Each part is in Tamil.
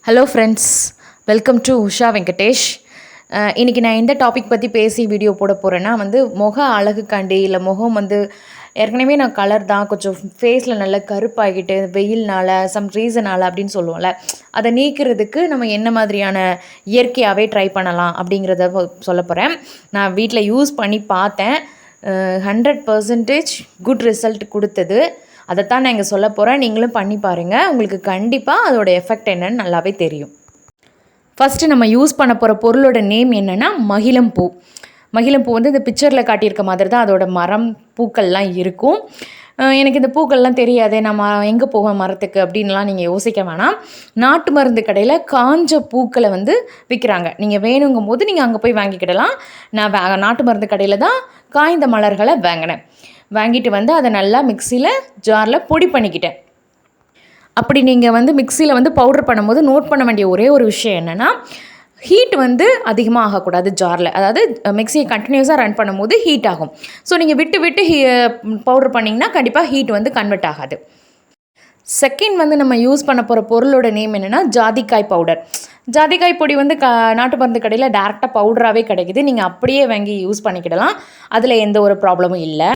Hello friends, welcome to Usha Venkatesh. இன்றைக்கி நான் எந்த டாபிக் பற்றி பேசி வீடியோ போட போகிறேன்னா முக அழகுக்காண்டி இல்லை முகம் ஏற்கனவே நான் கலர் தான் கொஞ்சம் ஃபேஸில் நல்லா கருப்பாகிட்டு வெயில்னால் சம் ரீசனால் அப்படின்னு சொல்லுவோம்ல, அதை நீக்கிறதுக்கு நம்ம என்ன மாதிரியான இயற்கையாகவே ட்ரை பண்ணலாம் அப்படிங்கிறத சொல்ல போகிறேன். நான் வீட்டில் யூஸ் பண்ணி பார்த்தேன். 100% குட் ரிசல்ட் கொடுத்தது. அதைத்தான் நான் இங்கே சொல்ல போகிறேன். நீங்களும் பண்ணி பாருங்கள். உங்களுக்கு கண்டிப்பாக அதோடய எஃபெக்ட் என்னன்னு நல்லாவே தெரியும். ஃபஸ்ட்டு நம்ம யூஸ் பண்ண போகிற பொருளோட நேம் என்னென்னா மகிழம்பூ. மகிழம்பூ இந்த பிக்சரில் காட்டியிருக்க மாதிரி தான் அதோட மரம் பூக்கள்லாம் இருக்கும். எனக்கு இந்த பூக்கள்லாம் தெரியாது, நம்ம எங்கே போக மரத்துக்கு அப்படின்லாம் நீங்கள் யோசிக்க வேணாம். நாட்டு மருந்து கடையில் காஞ்ச பூக்களை விற்கிறாங்க. நீங்கள் வேணுங்கும் போது நீங்கள் அங்கே போய் வாங்கிக்கிடலாம். நான் நாட்டு மருந்து கடையில் தான் காய்ந்த மலர்களை வாங்கிட்டு அதை நல்லா மிக்சியில் ஜாரில் பொடி பண்ணிக்கிட்டேன். அப்படி நீங்கள் மிக்சியில் பவுடர் பண்ணும்போது நோட் பண்ண வேண்டிய ஒரே ஒரு விஷயம் என்னென்னா, ஹீட் அதிகமாக ஆகக்கூடாது ஜாரில். அதாவது மிக்சியை கண்டினியூஸாக ரன் பண்ணும்போது ஹீட் ஆகும். ஸோ நீங்கள் விட்டு பவுடர் பண்ணிங்கன்னா கண்டிப்பாக ஹீட் கன்வெர்ட் ஆகாது. செகண்ட் நம்ம யூஸ் பண்ண போகிற பொருளோட நேம் என்னென்னா ஜாதிக்காய் பவுடர். ஜாதிக்காய் பொடி நாட்டு மருந்து கடையில் டேரெக்டாக பவுடராகவே கிடைக்குது. நீங்கள் அப்படியே வாங்கி யூஸ் பண்ணிக்கிடலாம். அதில் எந்த ஒரு ப்ராப்ளமும் இல்லை.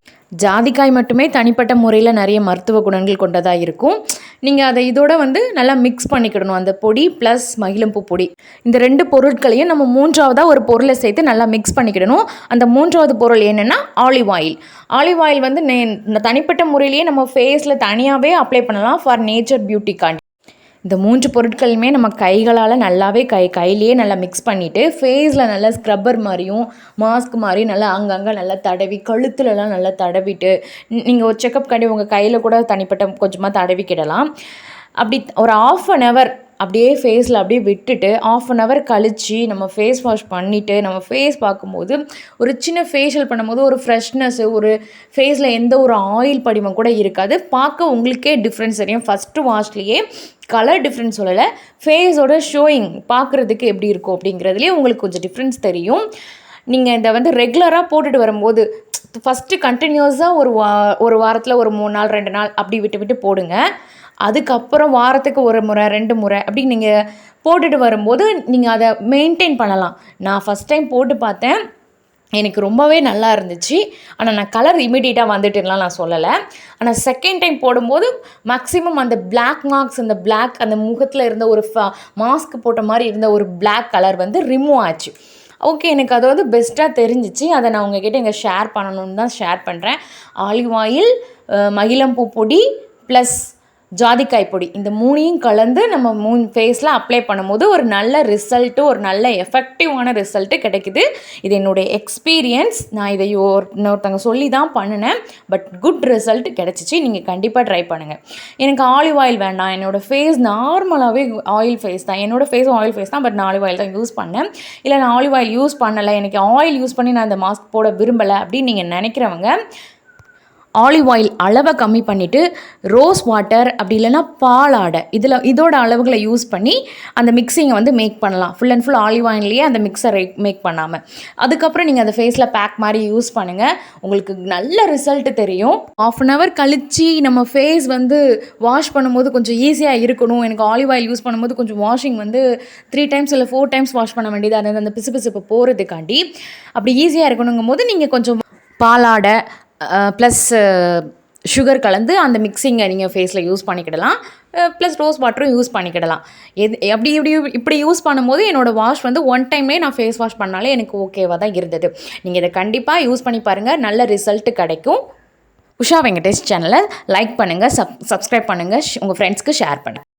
ஜாதிக்காய் மட்டுமே தனிப்பட்ட முறையில் நிறைய மருத்துவ குணங்கள் கொண்டதாக இருக்கும். நீங்கள் அதை இதோட நல்லா மிக்ஸ் பண்ணிக்கிடணும். அந்த பொடி ப்ளஸ் மகிழம்பூ பொடி, இந்த 2 பொருட்களையும் நம்ம மூன்றாவதாக ஒரு பொருளை சேர்த்து நல்லா மிக்ஸ் பண்ணிக்கிடணும். அந்த மூன்றாவது பொருள் என்னென்னா ஆலிவ் ஆயில். ஆலிவ் ஆயில் தனிப்பட்ட முறையிலேயே நம்ம ஃபேஸில் தனியாகவே அப்ளை பண்ணலாம் ஃபார் நேச்சர் பியூட்டிக்காண்டி. இந்த 3 பொருட்களுமே நம்ம கைகளால் நல்லாவே கையிலேயே நல்லா மிக்ஸ் பண்ணிவிட்டு ஃபேஸில் நல்லா ஸ்க்ரப்பர் மாதிரியும் மாஸ்க் மாதிரி நல்லா அங்கங்கே நல்லா தடவி கழுத்துலலாம் நல்லா தடவிட்டு நீங்கள் ஒரு செக்கப் காண்டி உங்கள் கையில் கூட தனிப்பட்ட கொஞ்சமாக தடவிக்கிடலாம். அப்படி ஒரு 1/2 அன் ஹவர் அப்படியே ஃபேஸில் அப்படியே விட்டுட்டு 1/2 அன் ஹவர் கழித்து நம்ம ஃபேஸ் வாஷ் பண்ணிவிட்டு நம்ம ஃபேஸ் பார்க்கும்போது ஒரு சின்ன ஃபேஷியல் பண்ணும்போது ஒரு ஃப்ரெஷ்னஸ்ஸு, ஒரு ஃபேஸில் எந்த ஒரு ஆயில் படிமம் கூட இருக்காது. பார்க்க உங்களுக்கே டிஃப்ரென்ஸ் தெரியும். ஃபஸ்ட்டு வாஷ்லேயே கலர் டிஃப்ரென்ஸ் சொல்லலை, ஃபேஸோட ஷோயிங் பார்க்குறதுக்கு எப்படி இருக்கும் அப்படிங்கிறதுலேயே உங்களுக்கு கொஞ்சம் டிஃப்ரென்ஸ் தெரியும். நீங்கள் இதை ரெகுலராக போட்டுட்டு வரும்போது ஃபஸ்ட்டு கண்டினியூஸாக ஒரு வாரத்தில் ஒரு 3 நாள் 2 நாள் அப்படி விட்டு போடுங்க. அதுக்கப்புறம் வாரத்துக்கு 1 முறை 2 முறை அப்படி நீங்கள் போட்டுட்டு வரும்போது நீங்கள் அதை மெயின்டைன் பண்ணலாம். நான் ஃபஸ்ட் டைம் போட்டு பார்த்தேன், எனக்கு ரொம்பவே நல்லா இருந்துச்சு. ஆனால் நான் கலர் இமீடியட்டாக வந்துட்டுலாம் நான் சொல்லலை. ஆனால் செகண்ட் டைம் போடும்போது மேக்ஸிமம் அந்த பிளாக் மார்க்ஸ், அந்த பிளாக் அந்த முகத்தில் இருந்த ஒரு மாஸ்க் போட்ட மாதிரி இருந்த ஒரு பிளாக் கலர் ரிமூவ் ஆச்சு. ஓகே, எனக்கு அது பெஸ்ட்டாக தெரிஞ்சிச்சு. அதை நான் உங்ககிட்ட இங்கே ஷேர் பண்ணணுன்னு தான் ஷேர் பண்ணுறேன். ஆலிவ் ஆயில், மகிழம்பூ பொடி ப்ளஸ் ஜாதிக்காய் பொடி, இந்த 3ஐயும் கலந்து நம்ம ஃபேஸில் அப்ளை பண்ணும்போது ஒரு நல்ல ரிசல்ட்டு, ஒரு நல்ல எஃபெக்டிவான ரிசல்ட்டு கிடைக்குது. இது என்னுடைய எக்ஸ்பீரியன்ஸ். நான் இதை இன்னொருத்தங்க சொல்லி தான் பண்ணினேன். பட் குட் ரிசல்ட் கிடச்சிச்சு. நீங்கள் கண்டிப்பாக ட்ரை பண்ணுங்கள். எனக்கு ஆலிவ் ஆயில் வேண்டாம், என்னோடய ஃபேஸ் நார்மலாகவே ஆயில் ஃபேஸ் தான், என்னோடய ஃபேஸும் ஆயில் ஃபேஸ் தான், பட் நான் ஆலிவ் ஆயில் தான் யூஸ் பண்ணேன். இல்லை நான் ஆலிவ் ஆயில் யூஸ் பண்ணலை, எனக்கு ஆயில் யூஸ் பண்ணி நான் இந்த மாஸ்க் போட விரும்பலை அப்படின்னு நீங்கள் நினைக்கிறவங்க ஆலிவ் ஆயில் அளவை கம்மி பண்ணிவிட்டு ரோஸ் வாட்டர் அப்படி இல்லைன்னா பாலாடை இதோட அளவுகளை யூஸ் பண்ணி அந்த மிக்சிங்கை மேக் பண்ணலாம். ஃபுல் அண்ட் ஃபுல் ஆலிவ் ஆயில்லையே அந்த மிக்சரை மேக் பண்ணாமல் அதுக்கப்புறம் நீங்கள் அந்த ஃபேஸில் பேக் மாதிரி யூஸ் பண்ணுங்கள். உங்களுக்கு நல்ல ரிசல்ட்டு தெரியும். 1/2 அன் ஹவர் கழித்து நம்ம ஃபேஸ் வாஷ் பண்ணும்போது கொஞ்சம் ஈஸியாக இருக்கணும். எனக்கு ஆலிவ் ஆயில் யூஸ் பண்ணும்போது கொஞ்சம் வாஷிங் 3 டைம்ஸ் இல்லை 4 டைம்ஸ் வாஷ் பண்ண வேண்டியது அந்த பிசுபிசுப்பு போகிறதுக்காண்டி அப்படி ஈஸியாக இருக்கணுங்கும் போது நீங்கள் கொஞ்சம் பாலாடை ப்ளஸ் சுகர் கலந்து அந்த மிக்சிங்கை நீங்கள் ஃபேஸில் யூஸ் பண்ணிக்கிடலாம். ப்ளஸ் ரோஸ் வாட்டரும் யூஸ் பண்ணிக்கிடலாம். இப்படி யூஸ் பண்ணும்போது என்னோடய வாஷ் 1 டைம்லேயே நான் ஃபேஸ் வாஷ் பண்ணாலே எனக்கு ஓகேவாக தான் இருந்தது. நீங்கள் இதை கண்டிப்பாக யூஸ் பண்ணி பாருங்கள், நல்ல ரிசல்ட்டு கிடைக்கும். உஷா வெங்கடேஷ் சேனலை லைக் பண்ணுங்கள், சப்ஸ்கிரைப் பண்ணுங்கள், உங்கள் ஃப்ரெண்ட்ஸ்க்கு ஷேர் பண்ணுங்கள்.